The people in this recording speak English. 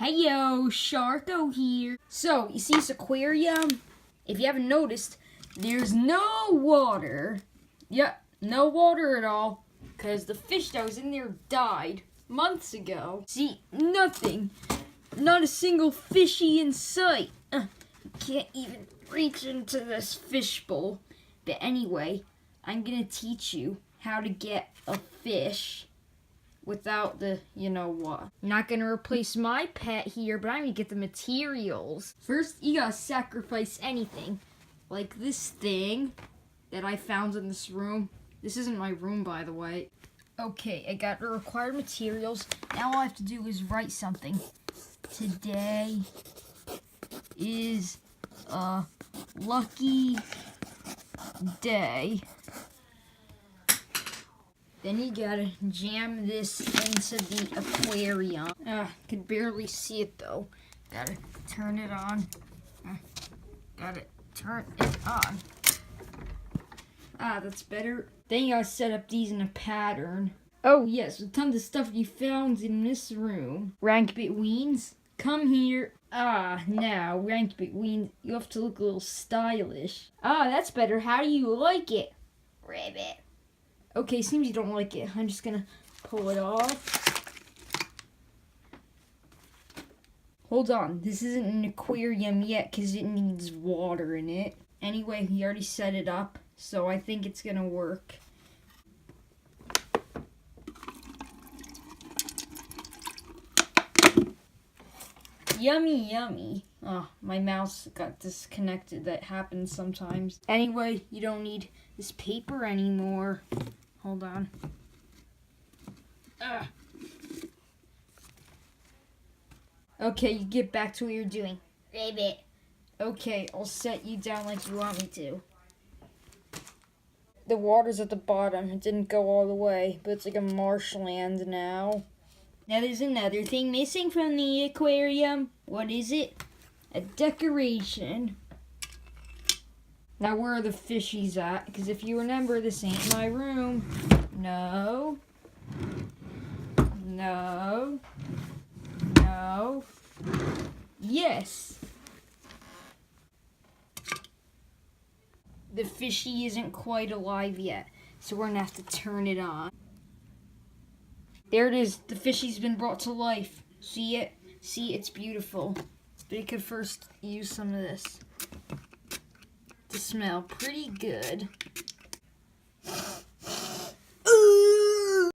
Hey yo, Sharko here. So, you see this aquarium? If you haven't noticed, there's no water. Yep, no water at all. Because the fish that was in there died months ago. See, nothing. Not a single fishy in sight. Can't even reach into this fish bowl. But anyway, I'm gonna teach you how to get a fish without the, you know what. Not gonna replace my pet here, but I'm gonna get the materials. First, you gotta sacrifice anything. Like this thing that I found in this room. This isn't my room, by the way. Okay, I got the required materials. Now all I have to do is write something. Today is a lucky day. Then you gotta jam this into the aquarium. Could barely see it though. Gotta turn it on. Gotta turn it on. That's better. Then you gotta set up these in a pattern. Oh yes, a ton of stuff you found in this room. Rank Betweens, come here. Now, Rank Betweens, you have to look a little stylish. That's better. How do you like it? Ribbit. Okay, seems you don't like it. I'm just gonna pull it off. Hold on, this isn't an aquarium yet because it needs water in it. Anyway, we already set it up, so I think it's gonna work. Yummy, yummy. Oh, my mouse got disconnected. That happens sometimes. Anyway, you don't need this paper anymore. Hold on. Okay, you get back to what you're doing. Ribbit. Okay, I'll set you down like you want me to. The water's at the bottom. It didn't go all the way, but it's like a marshland now. Now there's another thing missing from the aquarium. What is it? A decoration. Now where are the fishies at? Because if you remember, this ain't my room. No. No. No. Yes. The fishy isn't quite alive yet, so we're gonna have to turn it on. There it is. The fishy's been brought to life. See it? See, it's beautiful. But you could first use some of this to smell pretty good.